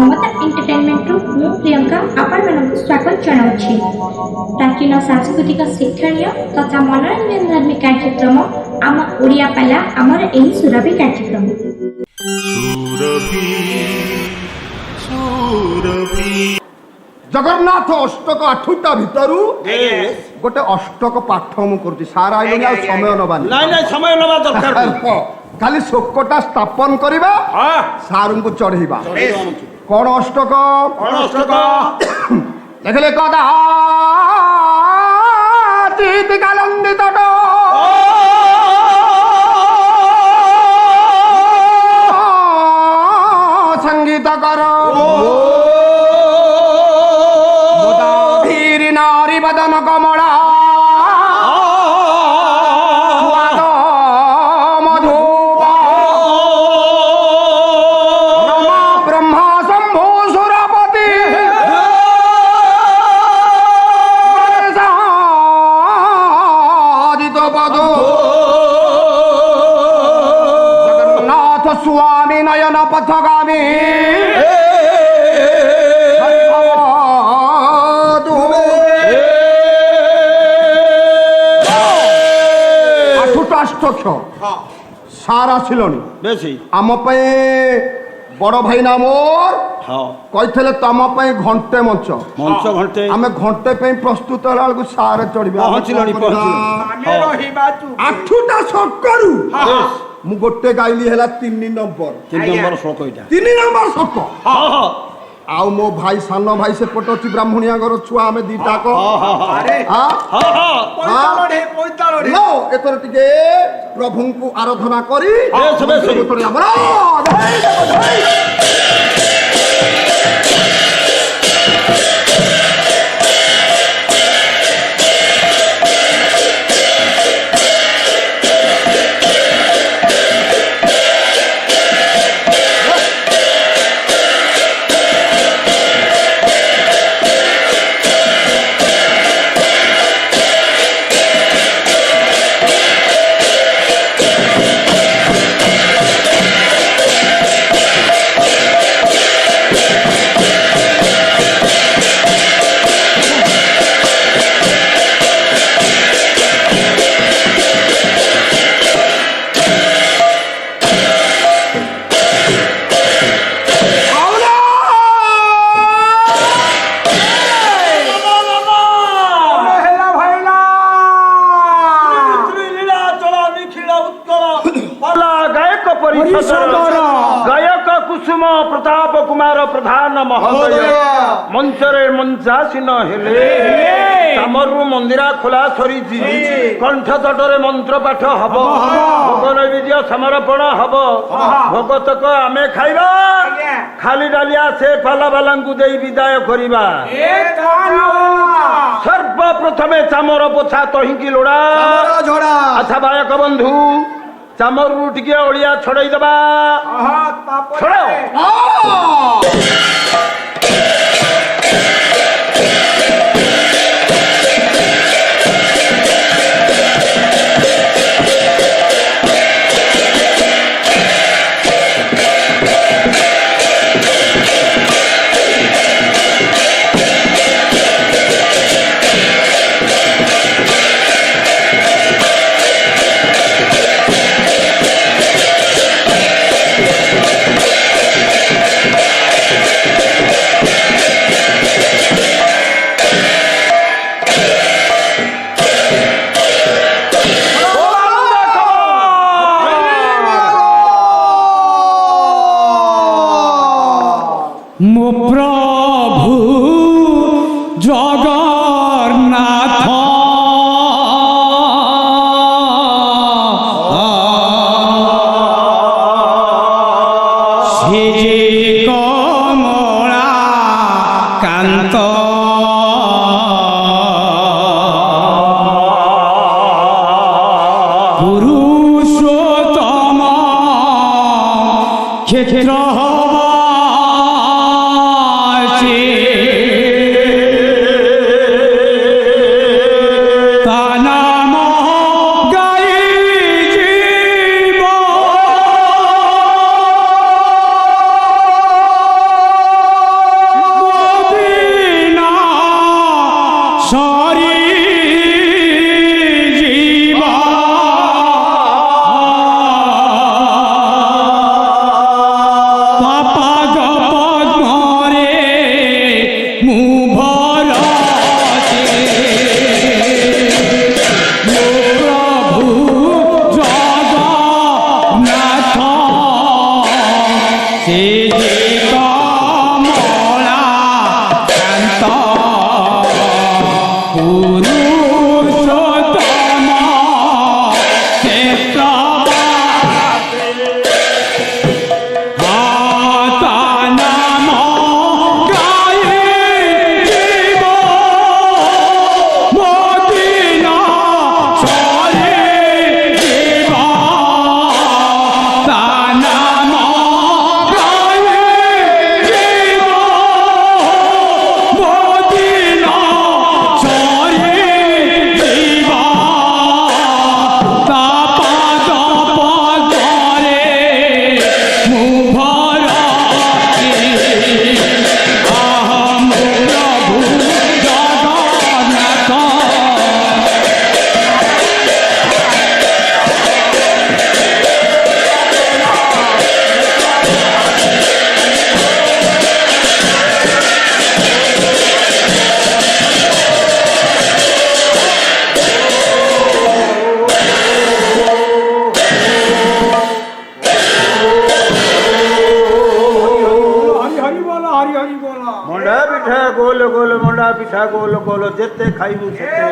ममता entertainment मु प्रियंका आपण मानक स्वागत जनावछि। प्राचीन सांस्कृतिक शिक्षणीय तथा मनोरंजन धर्मी कार्यक्रम आम ओडिया पाला आमर एही सुरभि कार्यक्रम। जगन्नाथ अष्टक आठुटा भितरु गोटे अष्टक पाठ मु करूची सारा आइलोनी आ समय नबानी नहीं समय नबा दरकार खाली शोकटा स्थापन करिबा सारुं को चढ़ीबा कोन अष्टक देखले कदा जीत कालंदित संगीत करो नारी बदन कमला मधुप रमा ब्रह्मा शंभु सुरपति सादित पद जगन्नाथ स्वामी नयन पथगामी सारा सिलोनी बेसी आम बड़ भाई ना मोर कही तुम घंटे मंच मंच घंटे आम घंटे प्रस्तुत होला सारे चढ़ा आठुटा सकरू मु गोटे गाइली है 3 नंबर शक आउ मो भाई सान भाई से पट अच्छी ब्राह्मणिया घर छुआ आम दीटा एतर टिके प्रभु को आराधना करी गायक कुसुम प्रताप कुमार प्रधान महोदय मंचरे मंचासीन हेले तमरु मंदिरा खोला सरी कंठ तटरे मंत्र पाठ हब भोग नैवेद्य समर्पण हब भगतक आमे खाइबा खाली डालिया से पाला बालांकु देई विदाय करिबा सर्वप्रथमे चामर पोछा तहिंकी लोड़ा अच्छा बायक बंधु चामरू टिके ओलिया छड़ाई दबा छड़ाओ मो प्रभु जगन्नाथ श्री कमला कांत पुरुषोत्तम क्षेत्र মন্ডা পিঠা গোল গোল মন্ডা পিঠা গোল গোল যেতে খাইবু সেতে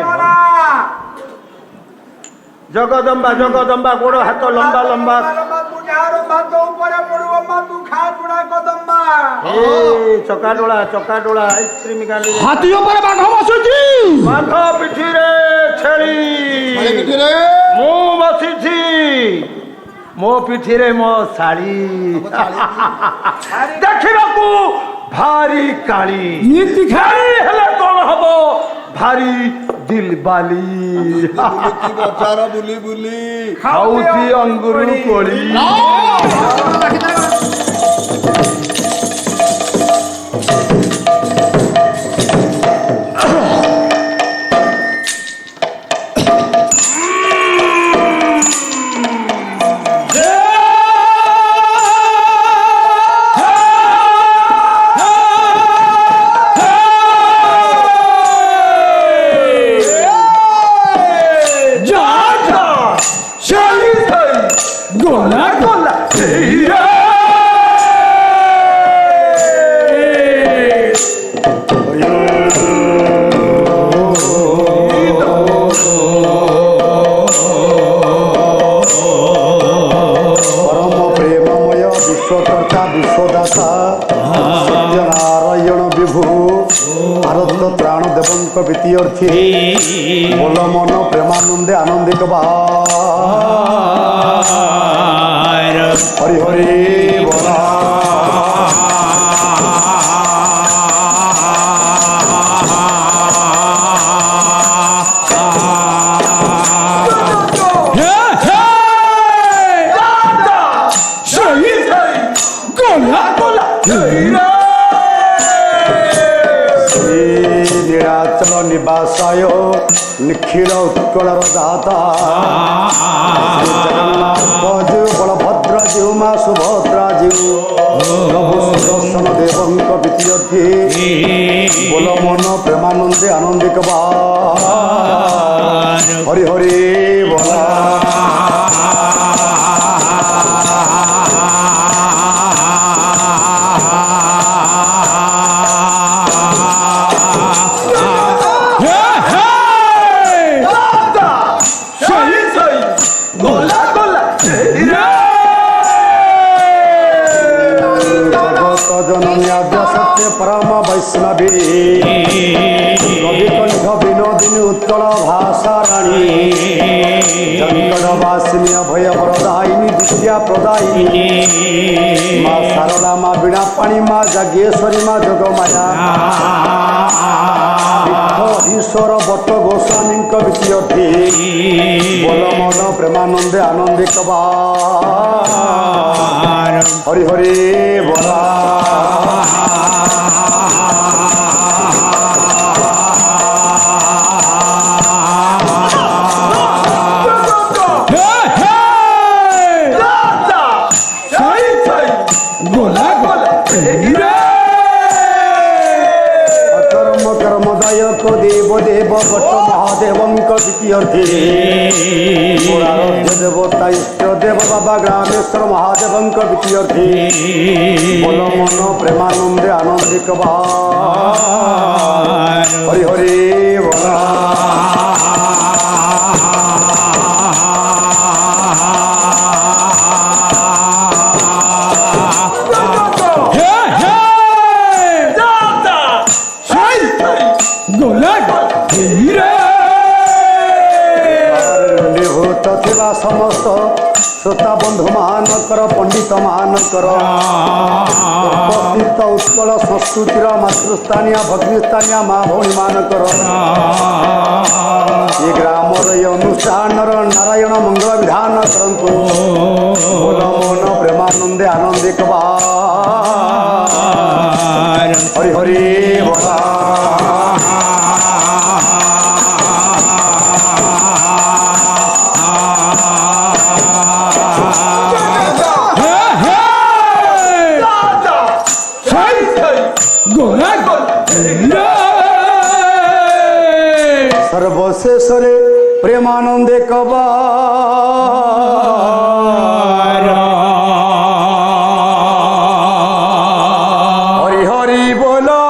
জগদম্বা জগদম্বা গোড় হাত লম্বা লম্বা চকা ডোলা আইসক্রিম গালি হাতি উপরে বাঘ বসুছি বাঘ পিঠিরে ଛେଳି ମୁଁ ବସିଛି ମୋ ପିଠିରେ ମୋ ଶାଢ଼ୀ ଦେଖିବାକୁ ଭାରି କାଳି କାଳି ହେଲେ କଣ ହବ ଭାରି ଦିଲବାଲି ବଜାର ବୁଲି ବୁଲି ଖାଉଛି ଅଙ୍ଗୁରୁ କୋଳି बोल मन प्रेमानंदे आनंदिक हरि हरि बोला निवासाय निखिल उत्कल दाता जगन्नाथ जीव बलभद्र जीव माँ सुभद्रा जीव प्रभु सुदर्शन देवंक विद्यर्थी बोल मन प्रेमानंदे आनंदिक हरि हरि बोला परम वैष्णवी कविकंठ विनोदिनी उत्कल भाषा राणी जंगलवासिनी अभय प्रदायिनी विद्या प्रदायिनी माँ शारदा माँ बीणा पाणी माँ जागेश्वरी माँ जोगमाया ईश्वर बट गोस्वामी विद्यर्थी बोल मन प्रेमानंदे आनंदिक हरि हरि बोला देव देव भट्ट महादेवंक द्वितीयर्थी देवता इष्ट देव बाबा ग्रामेश्वर महादेवंक द्वितीयर्थी बोल मन प्रेमानंदे आनंदिक हरि हरि बोला समस्त श्रोता बंधु मानकर पंडित मानकर उपस्थित उत्कल संस्कृतिर मातृस्थानीय भगिनीस्थानीय माँ भौणी मानकर ये ग्राम अनुष्ठान नारायण मंगल विधान करंतु बोल मन प्रेमानंदे आनंदिक हरि हरि बोला सर्वशेषरे प्रेमानंदे कबा हरि हरि बोल। बोलो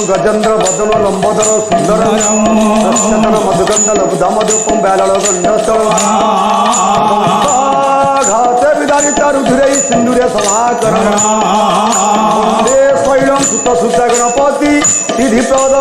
गजेन्द्र बदन लंबोदर सुंदर सचेतन मधुगंध लघुधमधुपम बैलल गंडस्थल घाते विदारिता रुधिरे सिंधुरे सभाकर शैलम सुत सुत गणपति सिद्धि प्रद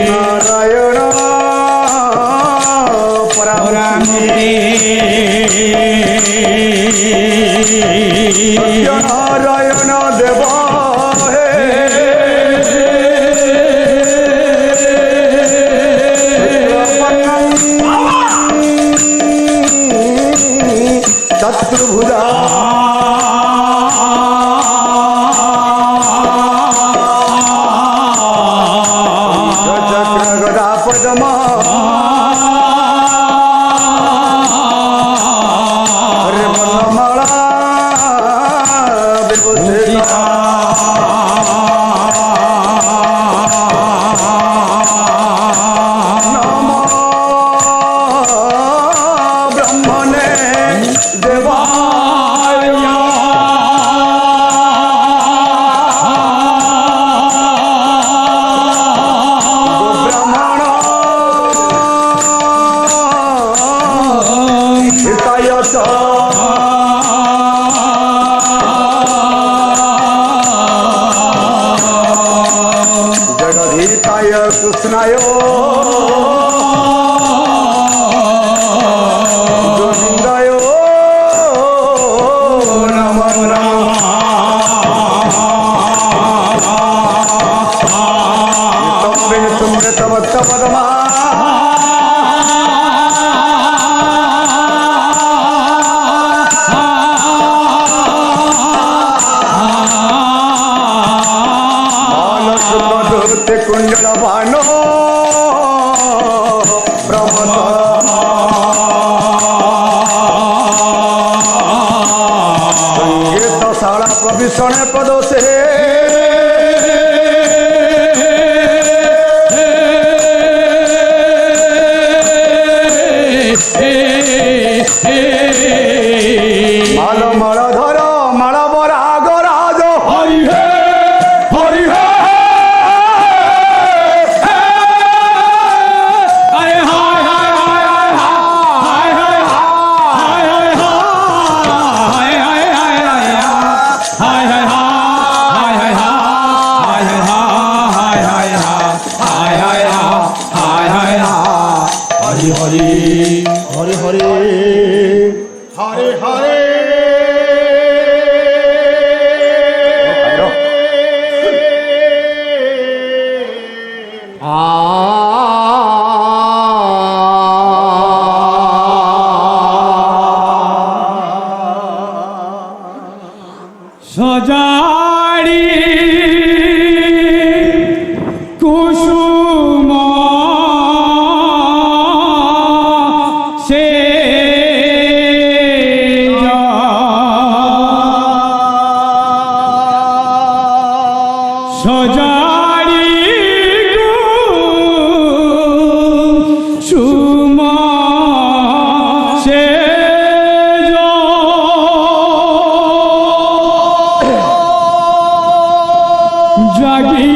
नारायण परादे नारायण देवा शत्रुभुजा चक्र गदा पदमा जगदीताय कृष्णाय गोविंदाय नमो नमः पदमा कुंडल भानो ब्रह्म संगीत शाला प्रविशण पदोसे माल माल धर माल बराग राज हरि हे हरि हे हाय हाय হরে হরে হরে হরে হরে সজাড়ি কুসুম সে সজাড়ি কুসুম সে জাগি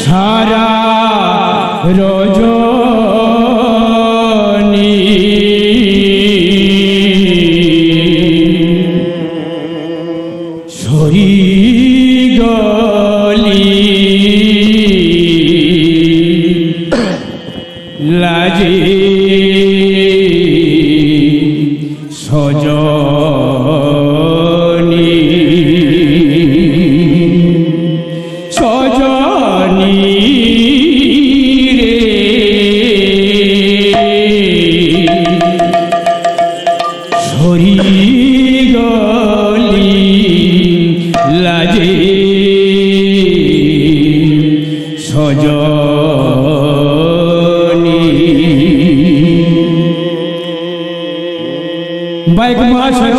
সারা রজনী সরি গলি লাজে সজনী সজনী রে সরি গলি লাজে সজনী বাইক মহাশয়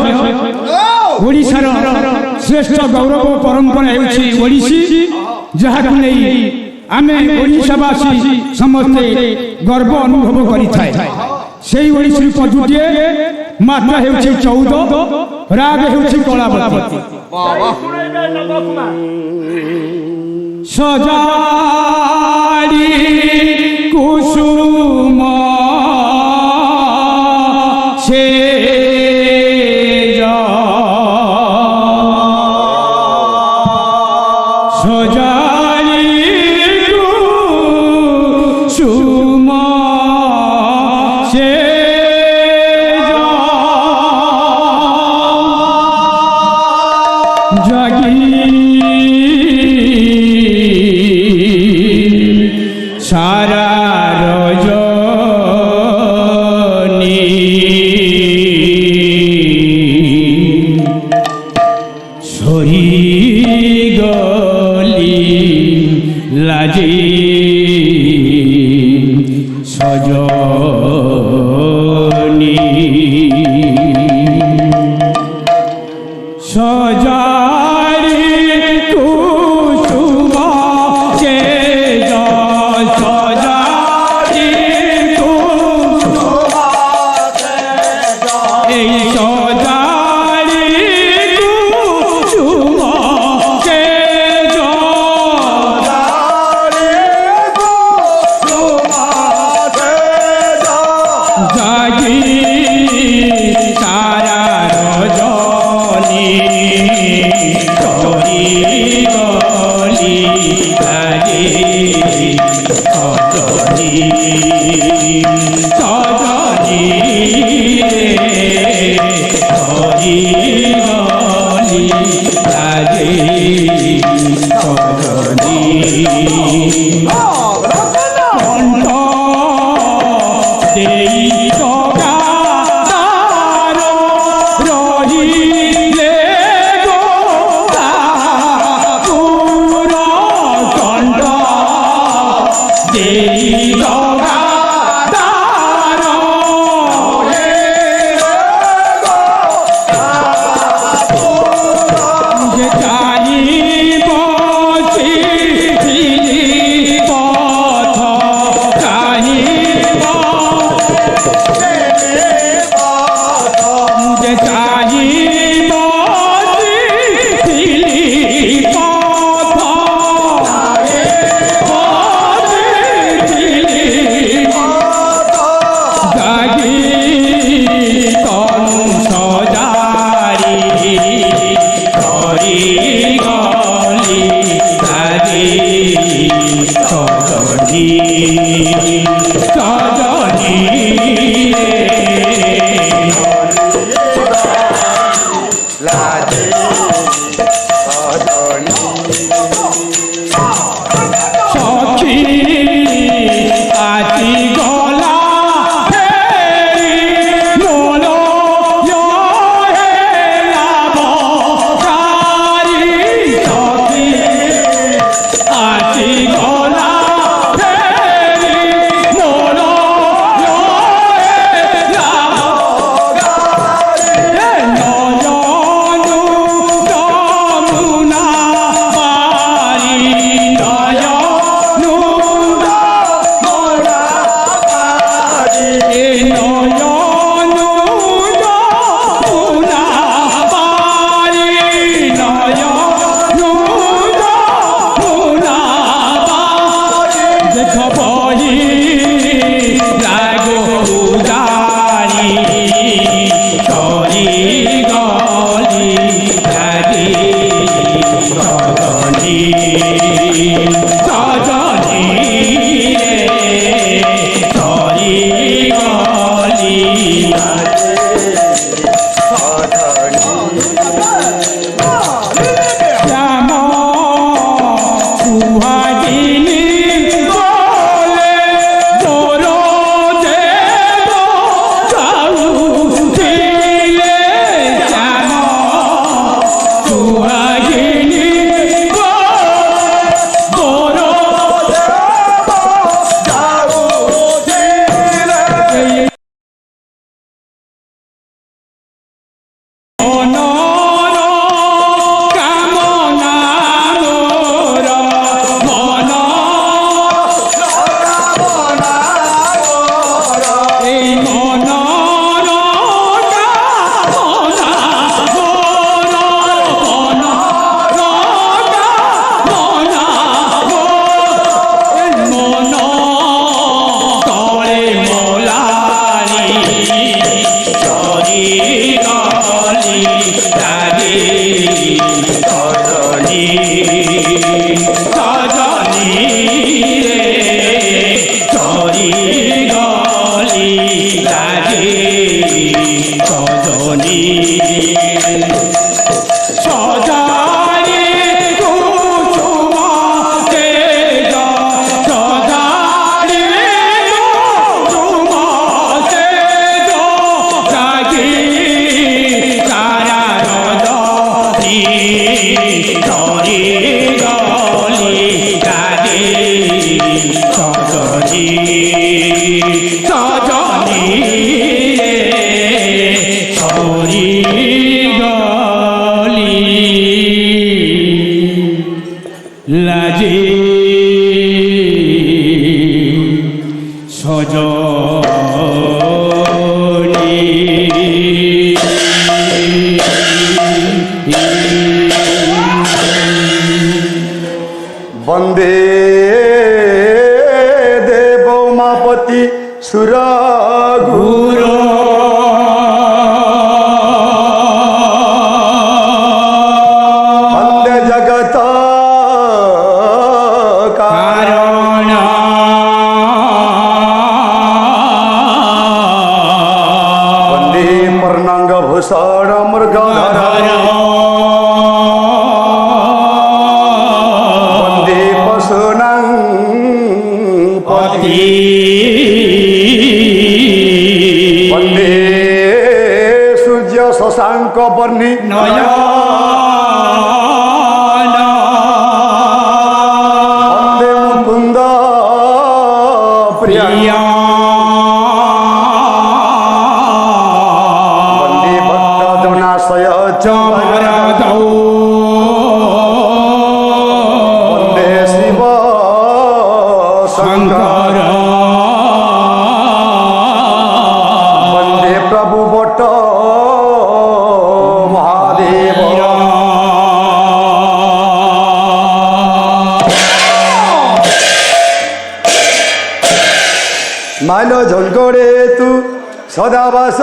ଓଡ଼ିଶାର ଶ୍ରେଷ୍ଠ ଗୌରବ ପରମ୍ପରା ହେଉଛି ଓଡ଼ିଶୀ, ଯାହାକୁ ନେଇ ଆମେ ଓଡ଼ିଶାବାସୀ ସମସ୍ତେ ଗର୍ବ ଅନୁଭବ କରିଥାଏ। ସେହି ଓଡ଼ିଶୀ ପଦୁଟିଏ ମାତ୍ରା ହେଉଛି 14, ରାଗ ହେଉଛି କଳାବତୀ। ସଜାଡ଼ି କୁସୁମ ସେ সজাড়ি কুসুম সে জাগি সারা রজনী সরি গলি লাজে সজনী সজাড়ি কুসুম সে সজাড়ি কুসুম এই সজাড়ি কুসুম সে জাগি সারা রজনী সরি গলি লাজে সজনী সজনী সরি গলি লাজে সজনী কণ্ঠ দেই টকা তার রহিলে গো পুর কণ্ঠ দেই টকা তার যে চাই বসি পথ চাই যে চাই বসি পথ সজনী সজনী সখী আছি গলা ফেরি মন লাভকারী সখী আছি গলা ফেরি মন লাজে সজনী বন্দে দেব উমাপতি সুর গুরু বন্দে জগত কারণ বন্দে পূর্ণাঙ্গ ভূষণ মৃগধর বন্দে পশুনাং পতি বন্দে সূর্য শশাঙ্ক বর্ণি নয়ন বন্দে মুকুন্দ প্রিয়া প্রিয়া বন্দে ভক্ত জনাশয় চমরদৌ বন্দে শিব শঙ্কর শঙ্কর বন্দে প্রভু বট মহাদেব মাইল ঝঙ্করে তু সদাবাস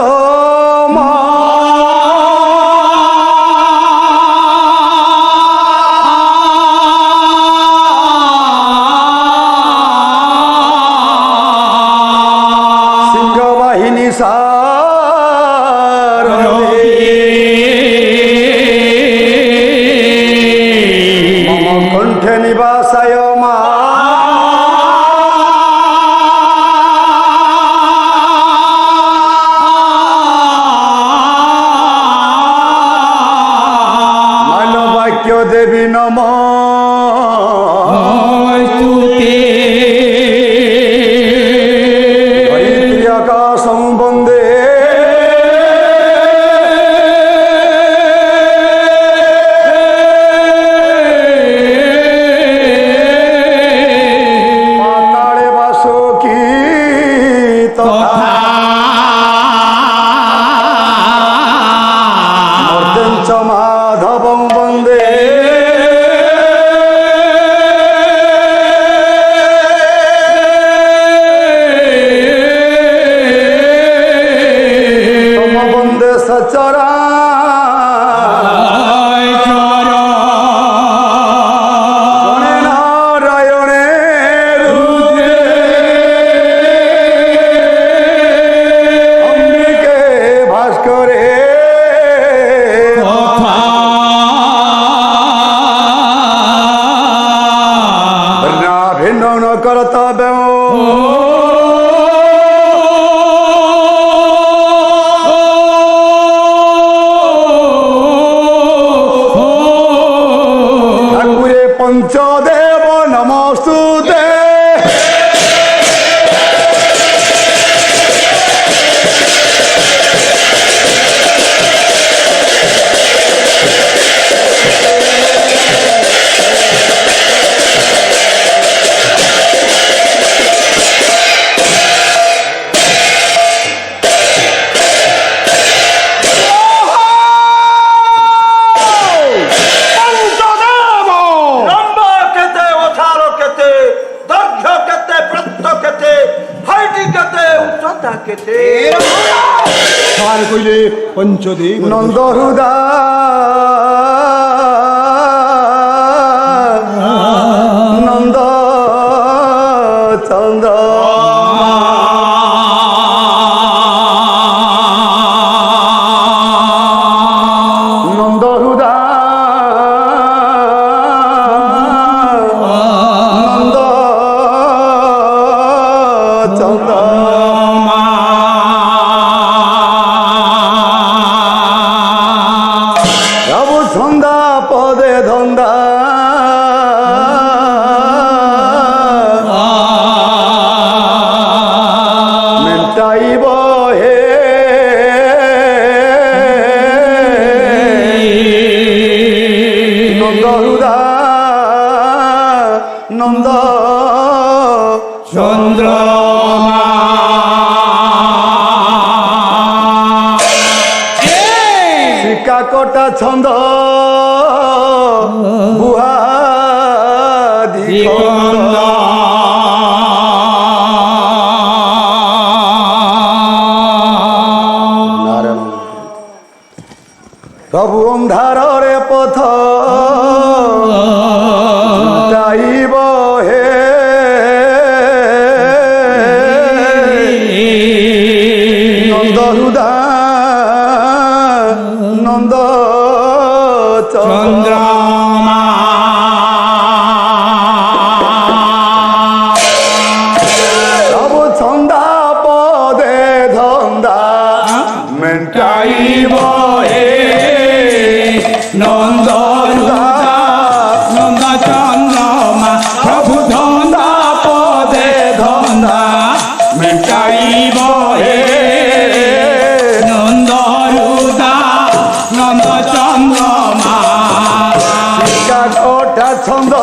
পিণ্ডন কর্তব্য ঠাকুরে পঞ্চদেব নমস্তুতে কইলে পঞ্চদেব নন্দ হৃদা নন্দ চন্দ্র নন্দ হৃদা নন্দ চন্দ্র পদে ধন্দা মেন্টাইব হে নন্দ হৃদা নন্দ চন্দ্র শিকাকটা ছন্দ বুহাদি প্রভু অন্ধারে পথ যাইব হে নন্দ হৃদা নন্দ চন্দ্র সব ছন্দা পদে ধন্দা মেন্টাইব হে নন্দ নন্দ চন্দ্রমা প্রভু ধন্দা পদে ধন্দা মেন্টাইব হে নন্দ হৃদা নন্দ চন্দ্রমা শিকাকটা ছন্দ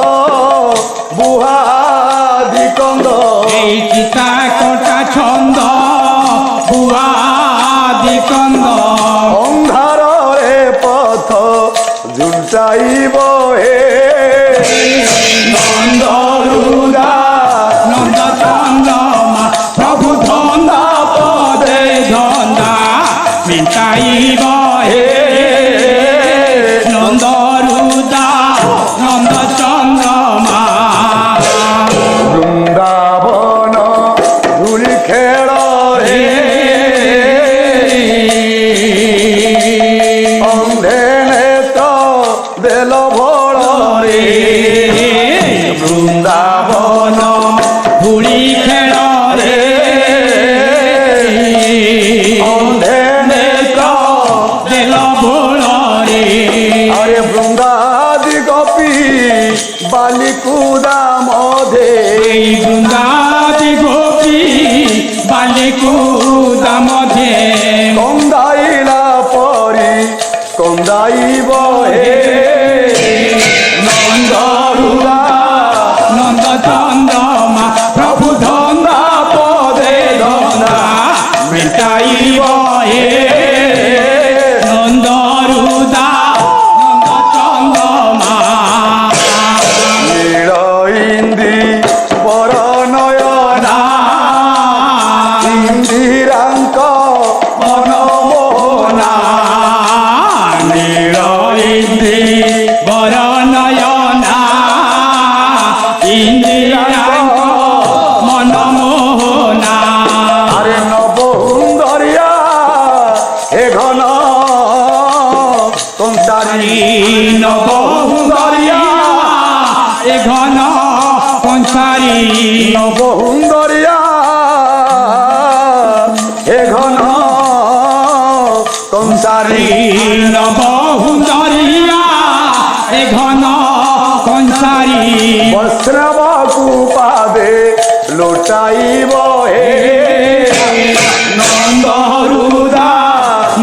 বুহাদি কন্দ এই চিতাকটা ছন্দ বুহাদি কন্দ অন্ধারে পথ ঝুলটাইব হে নন্দ হৃদা নন্দ চন্দ্রমা প্রভু ধন্দা পদে ধন্দা মেন্টাইব হে নন্দ হৃদা নন্দ চন্দ্রমা বৃন্দাবন ধুলি খেল রে অন্ধে নেত্র দেল ভল রে বৃন্দাবন ধুলি খেল রে অন্ধে নেত্র দেল ভল রে আরে বৃন্দাদি গোপী বালিকুদা মধে বৃন্দাদি গোপী বালিকুদা মধে কন্দাইলা পরি কন্দাইব হে নন্দ হৃদা নন্দ চন্দ্রমা প্রভু ধন্দা পদে ধন্দা মেন্টাইব হে নন্দ হৃদা নন্দ চন্দ্রমা নীল ইন্দি বর নয়না ইন্দিরাঙ্ক মনমোহনা নীল কংসারী নবহুন্দরিয়া হে ঘন কংসারী নবহুন্দরিয়া এ ঘন কংসারী বৈষ্ণবকু পাদে লুটাইব হে নন্দরুদা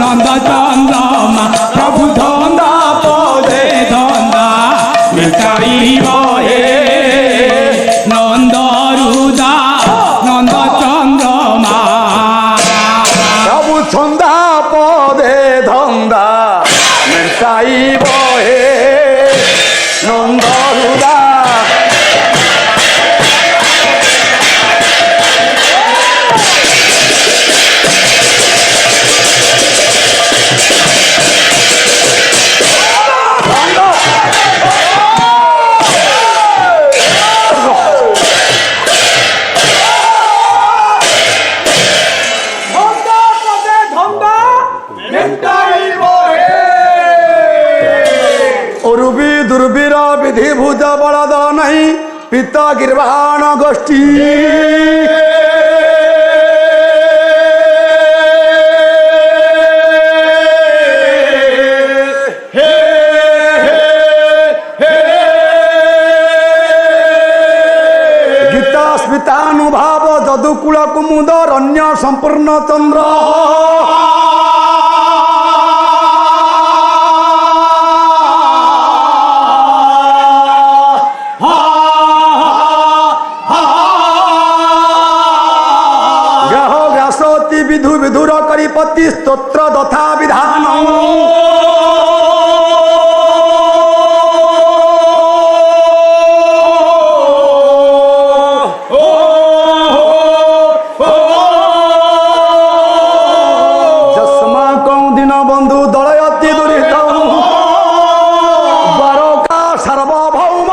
নন্দ চন্দ্রমা প্রভু ধন্দা পদে ধন্দা মিটাইব হে নন্দরুদা নন্দ চন্দ্রমা প্রভু ছন্দা পদে ধন্দা মেটাইব হে নন্দরুদা অরুবি দুর্বীর বিধি ভুজ বড় দল নাই পিত গির্বাণ গোষ্ঠী গীতা স্মিতানুভাব যদুকুଳ কুমুଦ রণ্য সম্পূর্ণ চন্দ্র বিধু বিধুর করিপতি স্তোত্র তথা বিধান যস্মা কৌ দিন বন্ধু দলয়তি দুরিত দ্বারকা সার্বভৌম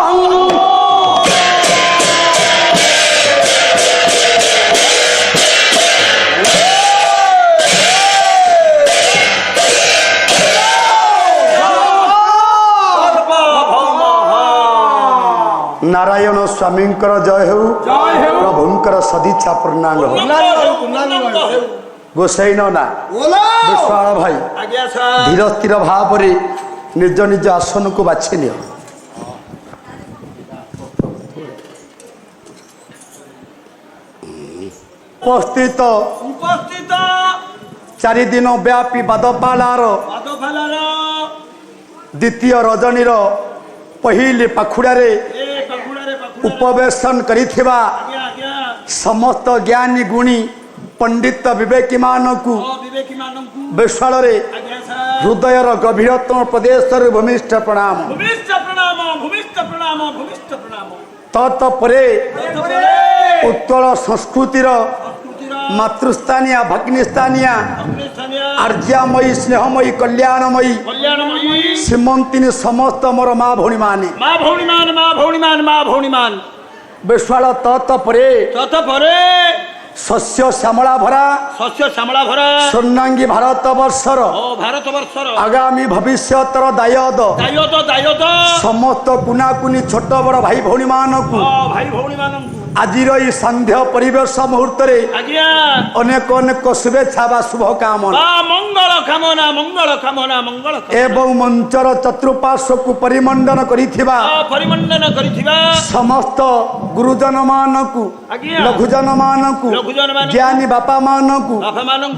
নারায়ণ স্বামীঙ্কর জয় হেউ প্রভুঙ্কর সদিচ্ছা পূর্ণাঙ্গ হেউ গোসাই না ବିଶ୍ୱାଳ ଭାଇ ଧୀର ସ୍ଥିର ଭାବରେ ନିଜ ନିଜ ଆସନକୁ ବାଛି ନିଅ। ଉପସ୍ଥିତ ଚାରି ଦିନ ବ୍ୟାପୀ ବାଦପାଲାର ଦ୍ୱିତୀୟ ରଜନୀର ପହିଲି ପାଖୁଡ଼ାରେ ଉପବେଶନ କରିଥିବା ସମସ୍ତ ଜ୍ଞାନୀ ଗୁଣୀ ପଣ୍ଡିତ ବିବେକୀମାନଙ୍କୁ ବିଶ୍ୱାଳରେ ହୃଦୟର ଗଭୀରତମ ପ୍ରଦେଶରୁ ଭୂମିଷ୍ଠ ପ୍ରଣାମ। ତତ୍ପରେ ଉତ୍କଳ ସଂସ୍କୃତିର ମାତୃସ୍ଥାନୀୟ ଭଗ୍ନିସ୍ଥାନୀୟ ଆର୍ଯ୍ୟାମୟୀ ସ୍ନେହମୟୀ କଲ୍ୟାଣମୟୀ ଶ୍ରୀମନ୍ତିନୀ ସମସ୍ତ ମୋର ମା ଭଉଣୀମାନେ ବିଶ୍ୱାଳ ତତ୍ପରେ শস্য শ্যামলা ভরা স্বর্ণাঙ্গী ভারতবর্ষর আগামী ভবিষ্যতর দায়দ সমস্ত কুনাকুনি ছোট বড় ভাই ভৌণী মানকু আজির এই সন্ধ্যা পরিবেশ মুহূর্তে অনেক অনেক শুভেচ্ছা বা শুভকামনা এবং মঞ্চর চতুর্পার্শ্বকু পরিমণ্ডন করিথিবা সমস্ত গুরুজন মানকু লঘুজন মানকু জ্ঞানী বাপা মানকু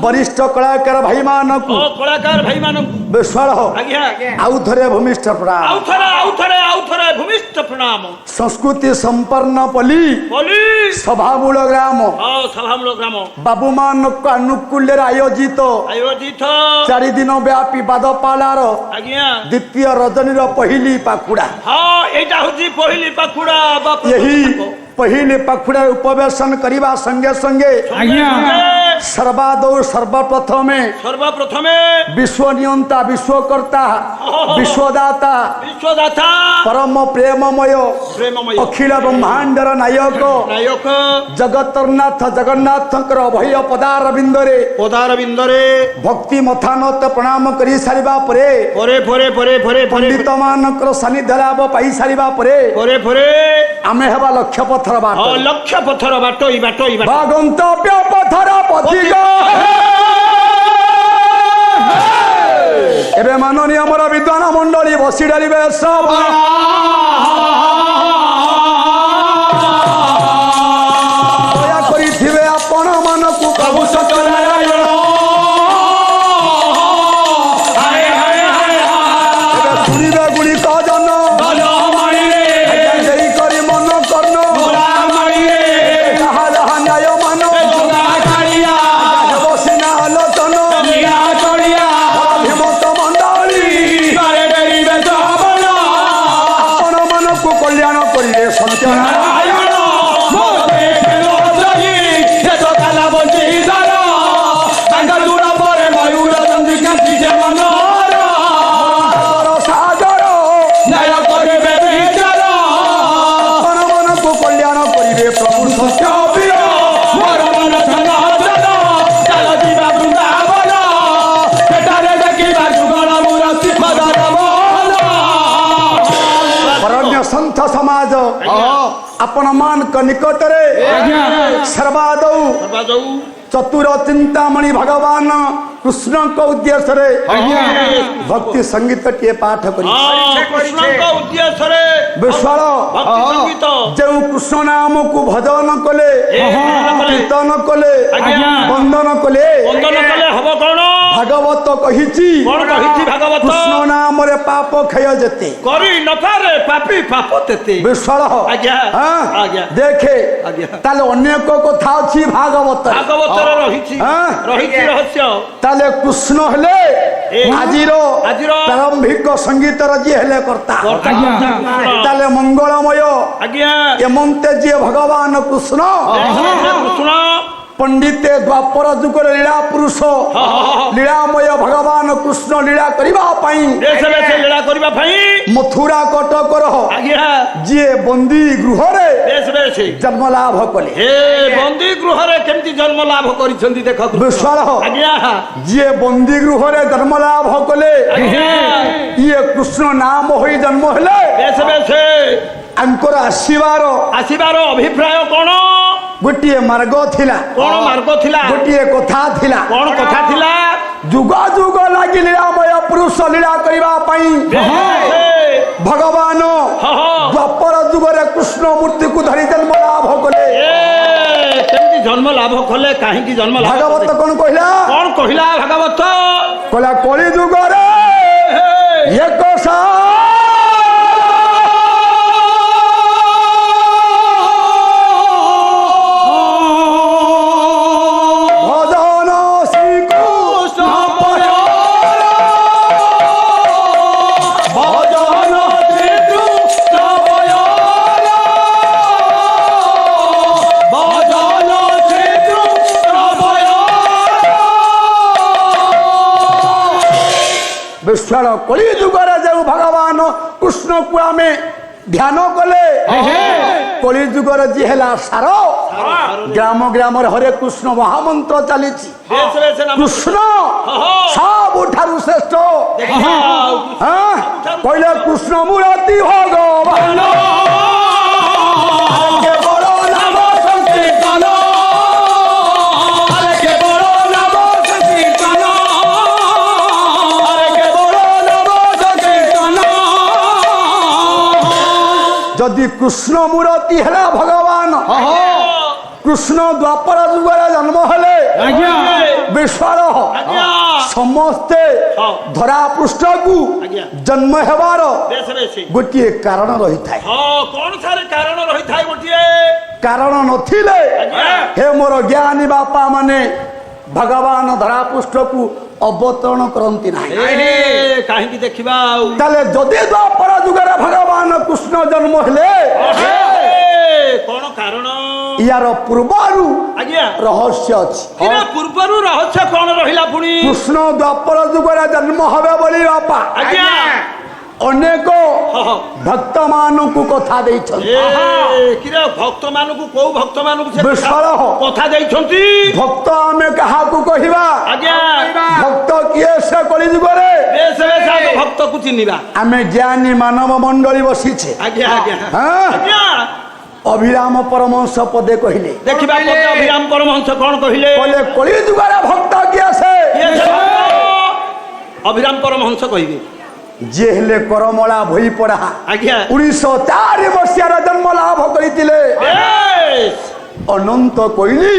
বরিষ্ঠ কଳାକାର ভাই মানকু ବିଶ୍ୱାଳ ଆଉ ଥରେ ଭୂମିଷ୍ଠ ପ୍ରଣାମ। ସଂସ୍କୃତି ସମ୍ପନ୍ନ ପଲ୍ଲୀ ସଭାମୂଳ ଗ୍ରାମ ବାବୁ ମାନଙ୍କ ଆନୁକୂଲ୍ୟରେ ଆୟୋଜିତ 4 ଦିନ ବ୍ୟାପୀ ବାଦପାଲାର ଦ୍ୱିତୀୟ ରଜନୀର ପହିଲି ପାଖୁଡ଼ା। ଏହି ପହିଲି ପାଖୁଡ଼ା ଉପବେଶନ କରିବା ସଙ୍ଗେ ସଙ୍ଗେ সর্বাদৌ সর্বপ্রথমে সর্বপ্রথমে বিশ্ব নিয়ন্তা বিশ্বকর্তা বিশ্বদাতা বিশ্বদাতা পরম প্রেমময় প্রেমময় অখিল ব্রহ্মাণ্ডর নায়ক নায়ক জগତরনাଥ ଜଗନ୍ନାଥଙ୍କର ଅଭୟ ପଦାରବିନ୍ଦରେ ପଦାରବିନ୍ଦରେ ଭକ୍ତି ମଥାନତ ପ୍ରଣାମ କରି ସାରିବା ପରେ ପରେ ପରେ ପରେ ପରେ ପରେ ପଣ୍ଡିତ ମାନଙ୍କର ସାନ୍ନିଧ୍ୟ ଲାଭ ପାଇ ସାରିବା ପରେ ପରେ ପରେ ଆମେ ହେବା ଲକ୍ଷ୍ୟ ପଥର ବାଟ ଲକ୍ଷ ପଥର ବାଟ ଏଇ ବାଟ ଏଇ ବାଟ ବା ଗନ୍ତବ୍ୟ ପଥର ପଥିକ ଏବେ ମାନନୀୟ ଆମର ବିଦ୍ୱାନ ମଣ୍ଡଳୀ ବସି ଡାଳିବେ ସବୁ ଦୟା କରିଥିବେ ଆପଣ ମାନଙ୍କୁ ପ୍ରଭୁ ସତ୍ୟନାରାୟଣ ଏବେ ଶୁଣିବେ ଗୁଡ଼ିକ ଜନ ଦେଇ କରି ମନ କର୍ଣ୍ଣ ଯାହା ଯାହା ନ୍ୟାୟ ମାନ ହେବ ସିନା ଆଲୋଚନ ଅଭିମତ ମଣ୍ଡଳୀ ଆପଣ ମାନଙ୍କୁ କଲ୍ୟାଣ କରିବେ ସତ୍ୟନାରାୟଣ ସାଗର ଆପଣ ମାନଙ୍କୁ କଲ୍ୟାଣ କରିବେ ପ୍ରଭୁ ସତ୍ୟ ବରଣ୍ୟ ସନ୍ଥ ସମାଜ ଆପଣ ମାନଙ୍କ ନିକଟରେ ସର୍ବାଦୌ ସର୍ବାଦୌ ଚତୁର ଚିନ୍ତାମଣି ଭଗବାନ କୃଷ୍ଣଙ୍କ ଉଦ୍ଦେଶ୍ୟରେ ଭକ୍ତି ସଙ୍ଗୀତଟିଏ ପାଠ କରି କୃଷ୍ଣଙ୍କ ଉଦ୍ଦେଶ୍ୟରେ ବିଶ୍ୱାଳ ଭକ୍ତି ସଙ୍ଗୀତ ଯେଉଁ କୃଷ୍ଣ ନାମକୁ ଭଜନ କଲେ କୀର୍ତ୍ତନ କଲେ ବନ୍ଦନ କଲେ ବନ୍ଦନ କଲେ ହବ କଣ ଭାଗବତ କହିଛି କଣ କହିଛି ଭାଗବତ କୃଷ୍ଣ ନାମରେ ପାପ କ୍ଷୟ ଯେତେ କରି ନପାରେ ପାପି ପାପ ତେତେ ବିଶ୍ୱାଳ ଆଜ୍ଞା ଆଜ୍ଞା ଦେଖେ ଆଜ୍ଞା। ତାହେଲେ ଅନେକ କଥା ଅଛି ଭାଗବତ ଭାଗବତରେ ରହିଛି ରହିଛି ରହସ୍ୟ ତାହେଲେ କୃଷ୍ଣ ହେଲେ ଆଜିର ପ୍ରାରମ୍ଭିକ ସଙ୍ଗୀତର ଯିଏ ହେଲେ କର୍ତ୍ତା ତାହେଲେ ମଙ୍ଗଳମୟ ଆଜ୍ଞା ଏମନ୍ତେ ଯିଏ ଭଗବାନ କୃଷ୍ଣ କୃଷ୍ଣ ପଣ୍ଡିତେ ଦ୍ୱାପର ଯୁଗରେ ଲୀଳା ପୁରୁଷ ଲୀଳାମୟ ଭଗବାନ କୃଷ୍ଣ ଲୀଳା କରିବା ପାଇଁ ଦେଶ ଦେଶ ଲୀଳା କରିବା ପାଇଁ ମଥୁରା କଟକର ଆଜ୍ଞା ଯିଏ ବନ୍ଦୀ ଗୃହରେ ଦେଶ ଦେଶ ଜନ୍ମ ଲାଭ କଲେ ଏ ବନ୍ଦୀ ଗୃହରେ କେମିତି ଜନ୍ମ ଲାଭ କରିଛନ୍ତି ଦେଖ ବିଶ୍ୱାଳ ଆଜ୍ଞା ଯିଏ ବନ୍ଦୀ ଗୃହରେ ଜନ୍ମ ଲାଭ କଲେ ଇଏ କୃଷ୍ଣ ନାମ ହୋଇ ଜନ୍ମ ହେଲେ ଦେଶ ଦେଶ ଆଙ୍କର ଆସିବାର ଅଭିପ୍ରାୟ କଣ ଗୋଟିଏ ମାର୍ଗ ଥିଲା କଣ ମାର୍ଗ ଥିଲା ଗୋଟିଏ କଥା ଥିଲା କଣ କଥା ଥିଲା ଯୁଗ ଯୁଗ ଲାଗି ଲୀଳାମୟ ପୁରୁଷ ଲୀଳା କରିବା ପାଇଁ ଭଗବାନ ଦ୍ୱାପର ଯୁଗରେ କୃଷ୍ଣ ମୂର୍ତ୍ତିକୁ ଧରି ଜନ୍ମ ଲାଭ କଲେ କେମିତି ଜନ୍ମ ଲାଭ କଲେ କାହିଁକି ଜନ୍ମ ଲାଭ ଭାଗବତ କଣ କହିଲା ଭାଗବତ କହିଲା କଳି ଯୁଗରେ ଏକ ଭଜନ ଶ୍ରୀକୃଷ୍ଣ ଭଜନ ଶ୍ରୀକୃଷ୍ଣ ଭଜନ ଶ୍ରୀକୃଷ୍ଣ ବିଶ୍ୱାଳ କଳି ଯୁଗରେ ଯେଉଁ ଭଗବାନ କୃଷ୍ଣକୁ ଆମେ ଧ୍ୟାନ କଲେ କଳି ଯୁଗରେ ଯିଏ ହେଲା ସାର ଗ୍ରାମ ଗ୍ରାମରେ ହରେ କୃଷ୍ଣ ମହାମନ୍ତ୍ର ଚାଲିଛି କୃଷ୍ଣ ସବୁଠାରୁ ଶ୍ରେଷ୍ଠ କହିଲେ କୃଷ୍ଣ ମୂରତି ଭଗବାନ କେବଳ ନାମ ସଂକୀର୍ତ୍ତନ କେବଳ ନାମ ସଂକୀର୍ତ୍ତନ କେବଳ ନାମ ସଂକୀର୍ତ୍ତନ ଯଦି କୃଷ୍ଣ ମୂରତି ହେଲା ଭଗବାନ କୃଷ୍ଣ ଦ୍ୱାପର ଯୁଗରେ ଜନ୍ମ ହେଲେ ବିଶ୍ୱାଳ ସମସ୍ତେ ଧରା ପୃଷ୍ଠକୁ ଜନ୍ମ ହେବାର ଗୋଟିଏ କାରଣ ରହିଥାଏ କାରଣ ନଥିଲେ ହେ ମୋର ଜ୍ଞାନୀ ବାପା ମାନେ ଭଗବାନ ଧରା ପୃଷ୍ଠକୁ ଅବତରଣ କରନ୍ତି ନାହିଁ କାହିଁକି ଦେଖିବା ତାହେଲେ ଯଦି ଦ୍ୱାପର ଯୁଗରେ ଭଗବାନ କୃଷ୍ଣ ଜନ୍ମ ହେଲେ କଣ କାରଣ ইয়াର ପୂର୍ବରୁ ଆଜ୍ଞା ରହସ୍ୟ ଅଛି। କିରେ ପୂର୍ବରୁ ରହସ୍ୟ କଣ ରହିଲା ପୁଣି? କୃଷ୍ଣ ଦ୍ୱାପର ଯୁଗରେ ଜନ୍ମ ହେବେ ବୋଲି ବାପା ଆଜ୍ଞା ଅନେକ ଭକ୍ତ ମାନଙ୍କୁ କଥା ଦେଇଛନ୍ତି। କିରେ ଭକ୍ତ ମାନଙ୍କୁ କୋଉ ଭକ୍ତ ମାନଙ୍କୁ ସେ ବିଶାଳ କଥା ଦେଇଛନ୍ତି? ଭକ୍ତ ଆମେ କାହାକୁ କହିବା? ଆଜ୍ଞା ଭକ୍ତ କିଏ ସେ କଳି ଯୁଗରେ? ବେଶ ବେଶ ଆଗ ଭକ୍ତକୁ ଚିହ୍ନିବା। ଆମେ ଜ୍ଞାନୀ ମାନବ ମଣ୍ଡଳୀ ବସିଛେ। ଆଜ୍ଞା ଆଜ୍ଞା ହଁ? ଆଜ୍ଞା ଅଭିରାମ ପରମହଂସ ପଦେ କହିଲେ ଦେଖିବା ପଦେ ଅଭିରାମ ପରମହଂସ କଣ କହିଲେ? କହିଲେ କଳି ଯୁଗରେ ଭକ୍ତ କିଏ ସେ? କିଏ ସେ ଭକ୍ତ? ଅଭିରାମ ପରମହଂସ କହିବେ ଯିଏ ହେଲେ କରମଳା ଭୋଇ ପଡ଼ା ଆଜ୍ଞା 1904 ମସିହାରେ ଜନ୍ମ ଲାଭ କରିଥିଲେ ବେଶ। ଅନନ୍ତ କୋଇଲି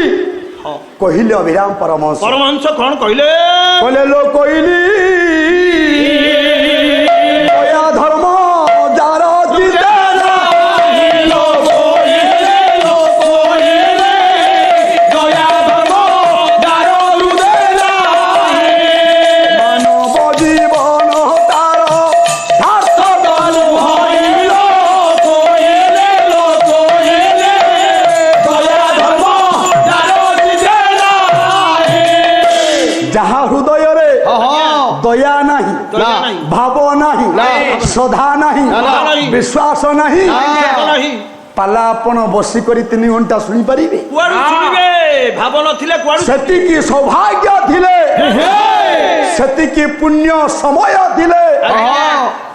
କହିଲେ ଅଭିରାମ ପରମହଂସ ପରମହଂସ କଣ କହିଲେ? କହିଲେ ଲୋ କୋଇଲି ଦୟା ଧର୍ମ ଯାର ଚିତେ ମାନବ ଜୀବନ ତାର ସାର୍ଥକ ହଇଲ ଯାହା ହୃଦୟରେ ଦୟା ନାହିଁ ଦୟା ନାହିଁ। ଭାବ ନାହିଁ ଶ୍ରଦ୍ଧା ନାହିଁ ନାହିଁ। ବିଶ୍ୱାସ ନାହିଁ ନାହିଁ ପାଲା ଆପଣ ବସିକରି 3 ଘଣ୍ଟା ଶୁଣିପାରିବେ? କୁଆଡୁ ଶୁଣିବେ? ଭାବ ନଥିଲେ କୁଆଡୁ ସେତିକି ସୌଭାଗ୍ୟ ଥିଲେ ସେତିକି ପୁଣ୍ୟ ସମୟ ଥିଲେ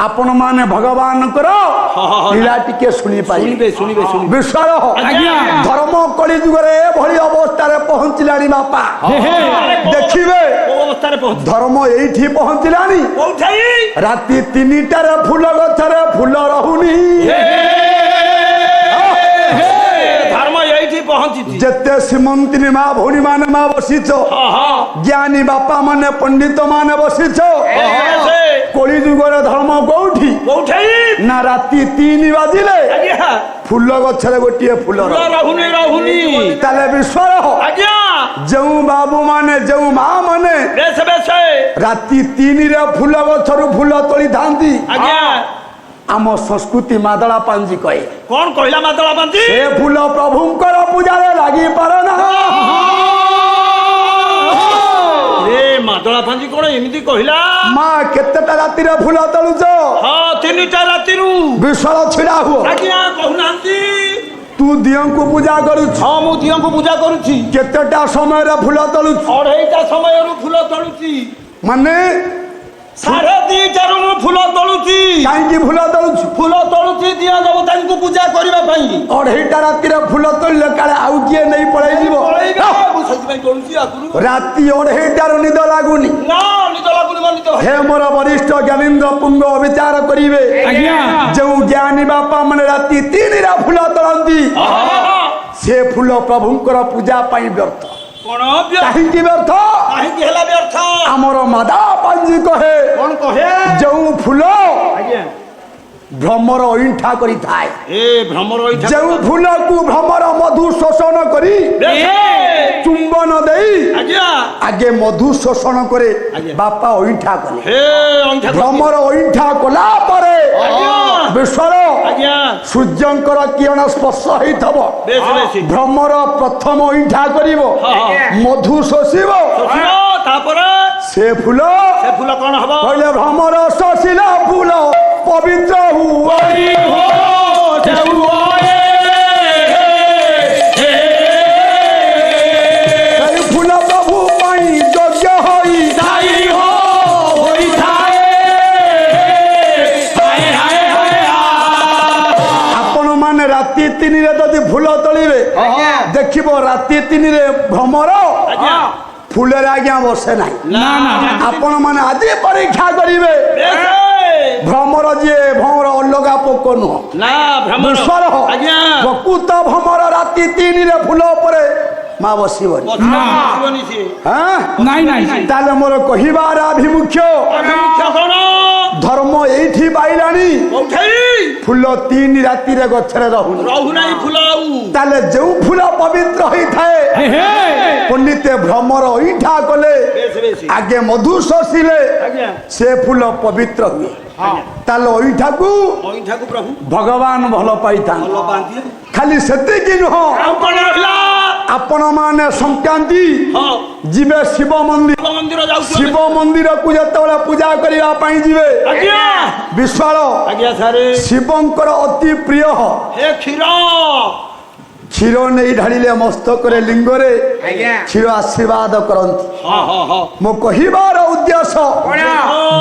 ଆପଣ ମାନେ ଭଗବାନଙ୍କର ଲୀଳା ଟିକେ ଶୁଣିପାରିବେ। ଶୁଣିବେ ଶୁଣିବେ ବିଶ୍ୱାସ ଆଜ୍ଞା। ଧର୍ମ କଳି ଯୁଗରେ ଏଭଳି ଅବସ୍ଥାରେ ପହଞ୍ଚିଲାଣି ବାପା ଦେଖିବେ କୋଉ ଅବସ୍ଥାରେ ପହଞ୍ଚି ଧର୍ମ ଏଇଠି ପହଞ୍ଚିଲାଣି କୋଉଠାଇ? ରାତି 3টাରେ ଫୁଲ ଗଛରେ ଫୁଲ ରହୁନି ଧର୍ମ ଏଇଠି ପହଞ୍ଚିଛି। ଯେତେ ଶ୍ରୀମନ୍ତିନୀ ମା ଭଉଣୀ ମାନେ ମା ବସିଛ ଜ୍ଞାନୀ ବାପା ମାନେ ପଣ୍ଡିତ ମାନେ ବସିଛ କଳି ଯୁଗରେ ଧର୍ମ କୋଉଠି? କୋଉଠାଇ? ନା ରାତି 3 ବାଜିଲେ ଆଜ୍ଞା ଫୁଲ ଗଛରେ ଗୋଟିଏ ଫୁଲ ରହୁନି ରହୁନି ତାହେଲେ ବିଶ୍ୱାସ ଆଜ୍ଞା ଯେଉଁ ବାବୁ ମାନେ ଯେଉଁ ମା ମାନେ ବେଶ ବେଶ ରାତି 3ରେ ଫୁଲ ଗଛରୁ ଫୁଲ ତୋଳିଥାନ୍ତି ଆଜ୍ଞା ଆମ ସଂସ୍କୃତି ମାଦଳା ପାଞ୍ଜି କହେ କଣ କହିଲା ମାଦଳା ପାଞ୍ଜି? ଏ ଫୁଲ ପ୍ରଭୁଙ୍କର ପୂଜାରେ ଲାଗିପାରେ ନା ଏ ମାଦଳା ପାଞ୍ଜି କଣ ଏମିତି କହିଲା? ମା କେତେଟା ରାତିରେ ଫୁଲ ତୋଳୁଛ? ହଁ 3ଟା ରାତିରୁ। ବିଶ୍ୱାଳ ଛିଡା ହୁଅ ଆଜ୍ଞା କହୁନାହାନ୍ତି। ତୁ ଦିଅଙ୍କୁ ପୂଜା କରୁଛୁ ହଁ ମୁଁ ଦିଅଙ୍କୁ ପୂଜା କରୁଛି। କେତେଟା ସମୟରେ ଫୁଲ ତୋଳୁଛୁ? 2:30ଟା ସମୟରୁ ଫୁଲ ତୋଳୁଛି। ମାନେ 2:30ଟାରୁ ମୁଁ ଫୁଲ ତୋଳୁଛି। କାହିଁକି ଫୁଲ ତୋଳୁଛୁ? ଫୁଲ ତୋଳୁଛି ଦିଅ ଦେବତାଙ୍କୁ ପୂଜା କରିବା ପାଇଁ। 2:30ଟା ରାତିରେ ଫୁଲ ତୋଳିଲେ କାଳେ ଆଉ କିଏ ନେଇ ପଳେଇଯିବ ପଳେଇବେ, ମୁଁ ସେଥିପାଇଁ ତୋଳୁଛି ଆଗରୁ। ରାତି 2:30ଟାରୁ ନିଦ ଲାଗୁନି? ନା ନିଦ ଲାଗୁନି ମୋ ନିଦ। ହେ ମୋର ବରିଷ୍ଠ ଜ୍ଞାନୀନ୍ଦ୍ର ପୁଙ୍ଗ ବିଚାର କରିବେ ଆଜ୍ଞା ଯେଉଁ ଜ୍ଞାନୀ ବାପା ମାନେ ରାତି 3ରେ ଫୁଲ ତୋଳନ୍ତି ସେ ଫୁଲ ପ୍ରଭୁଙ୍କର ପୂଜା ପାଇଁ ବ୍ୟର୍ଥ। କଣ ବ୍ୟର୍ଥ? କାହିଁକି ବ୍ୟର୍ଥ? କାହିଁକି ହେଲା ବ୍ୟର୍ଥ? ଆମର ମାଦା ପାଞ୍ଜି କହେ କଣ କହେ? ଯେଉଁ ଫୁଲ ଆଜ୍ଞା ଭ୍ରମର ଅଇଁଠା କରିଥାଏ ଏ ଭ୍ରମର ଏଇଠା ଯେଉଁ ଫୁଲକୁ ଭ୍ରମର ମଧୁ ଶୋଷଣ କରି ଚୁମ୍ବନ ଦେଇ ଆଜ୍ଞା ଆଗେ ମଧୁ ଶୋଷଣ করে ଆଜ୍ଞା। ବାପା ଅଇଁଠା କଲେ ହେ ଅଇଠା ଭ୍ରମର ଅଇଁଠା କଲା ପରେ ଆଜ୍ଞା। ବିଶ୍ୱର ଆଜ୍ଞା ସୂର୍ଯ୍ୟଙ୍କର କିରଣ ସ୍ପର୍ଶ ହେଇଥିବ ବେଶ ବେଶ ଭ୍ରମର ପ୍ରଥମ ଅଇଁଠା କରିବ ମଧୁ ଶୋଷିବ ଶୋଷିବ ତାପରେ ସେ ଫୁଲ କଣ ହବ? କହିଲେ ଭ୍ରମର ଶୋଷିଲା ଫୁଲ ପବିତ୍ର ହୁଅ ସେଇ ଫୁଲ ପ୍ରଭୁ ପାଇଁ ଯୋଗ୍ୟ ହୋଇ ଆପଣ ମାନେ ରାତି 3ରେ ଯଦି ଫୁଲ ତୋଳିବେ ଦେଖିବ ରାତି 3ରେ ଭ୍ରମର ଆଜ୍ଞା ଫୁଲରେ ଆଜ୍ଞା ବସେ ନାହିଁ ନା ନା ଆପଣ ମାନେ ଆଜି ପରୀକ୍ଷା କରିବେ ବେଶ। ଭ୍ରମର ଯିଏ ଭ୍ରମର ଅଲଗା ପୋକ ନୁହଁ ନା ଭ୍ରମର ବିଶ୍ୱର ଆଜ୍ଞା ପ୍ରକୃତ ଭ୍ରମର ରାତି 3ରେ ଫୁଲ ଉପରେ ମା ବସିବନି ବସିବନି ସିଏ। ହଁ ନାଇଁ ନାଇଁ ତାହେଲେ ମୋର କହିବାର ଆଭିମୁଖ୍ୟ ମୁଖ୍ୟ କଣ? ଧର୍ମ ଏଇଠି ପାଇଲାଣି କୋଉଠାଇ? ଫୁଲ 3 ରାତିରେ ଗଛରେ ରହୁନି ରହୁନାହିଁ ଫୁଲ ଆଉ। ତାହେଲେ ଯେଉଁ ଫୁଲ ପବିତ୍ର ହେଇଥାଏ ପଣ୍ଡିତେ ଭ୍ରମର ଅଇଁଠା କଲେ ବେଶ ବେଶୀ ଆଗେ ମଧୁ ଶୋଷିଲେ ଆଜ୍ଞା ସେ ଫୁଲ ପବିତ୍ର ହୁଏ। ତାହେଲେ ଅଇଠାକୁ ଅଇଠାକୁ ପ୍ରଭୁ ଭଗବାନ ଭଲ ପାଇଥାନ୍ତି। ଭଲ ପାଆନ୍ତି। ଖାଲି ସେତିକି ନୁହଁ, ଆଉ କଣ ରହିଲା? ଆପଣ ମାନେ ସଂକ୍ରାନ୍ତି ହଁ ଯିବେ ଶିବ ମନ୍ଦିର। ଶିବ ମନ୍ଦିର ଯାଉଛୁ ଶିବ ମନ୍ଦିରକୁ ଯେତେବେଳେ ପୂଜା କରିବା ପାଇଁ ଯିବେ, ଆଜ୍ଞା ବିଶ୍ୱାଳ ଆଜ୍ଞା ସାରେ ଶିବଙ୍କର ଅତି ପ୍ରିୟ ହେ କ୍ଷୀର କ୍ଷୀର ନେଇ ଢାଳିଲେ ମସ୍ତକରେ ଲିଙ୍ଗରେ କ୍ଷୀର ଆଶୀର୍ବାଦ କରନ୍ତି। ମୋ କହିବାର ଉଦ୍ଦେଶ୍ୟ,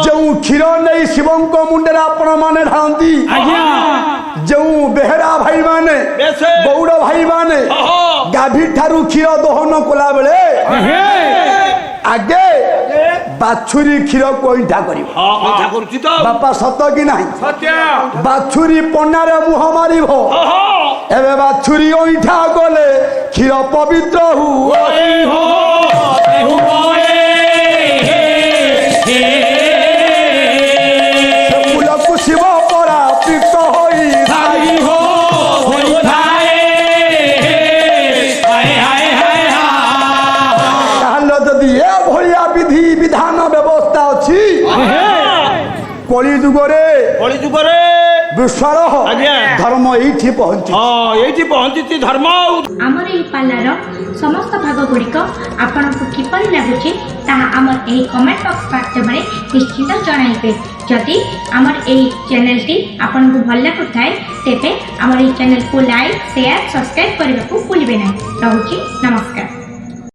ଯେଉଁ କ୍ଷୀର ନେଇ ଶିବଙ୍କ ମୁଣ୍ଡରେ ଆପଣ ମାନେ ଢାଳନ୍ତି, ଯେଉଁ ବେହେରା ଭାଇ ମାନେ ଗୌଡ଼ ଭାଇ ମାନେ ଗାଭୀ ଠାରୁ କ୍ଷୀର ଦହନ କଲା ବେଳେ ଆଗେ ବାଛୁରୀ କ୍ଷୀରକୁ ଅଇଁଠା କରିବ। ବାପା ସତ କି ନାହିଁ? ବାଛୁରୀ ପନାରେ ମୁହଁ ମାରିବ। ଏବେ ବାଛୁରୀ ଅଇଁଠା କଲେ କ୍ଷୀର ପବିତ୍ର ଫୁଲକୁ ଶିବ ପରା ପ୍ରୀତ ହୋଇ ତାହେଲେ ଯଦି ଏଭଳିଆ ବିଧି ବିଧାନ ବ୍ୟବସ୍ଥା ଅଛି କଳି ଯୁଗରେ ବିଶ୍ୱାଳ ଧର୍ମ ଏଇଠି ପହଞ୍ଚି ଏଇଠି ପହଞ୍ଚିଛି ଧର୍ମ। ଆମର ଏହି ପାଲାର ସମସ୍ତ ଭାଗ ଗୁଡ଼ିକ ଆପଣଙ୍କୁ କିପରି ଲାଗୁଛି ତାହା ଆମର ଏହି କମେଣ୍ଟ ବକ୍ସ ମାଧ୍ୟମରେ ନିଶ୍ଚିତ ଜଣାଇବେ। ଯଦି ଆମର ଏହି ଚ୍ୟାନେଲଟି ଆପଣଙ୍କୁ ଭଲ ଲାଗୁଥାଏ ତେବେ ଆମର ଏହି ଚ୍ୟାନେଲକୁ ଲାଇକ୍ ସେୟାର ସବସ୍କ୍ରାଇବ୍ କରିବାକୁ ଭୁଲିବେ ନାହିଁ। ରହୁଛି ନମସ୍କାର।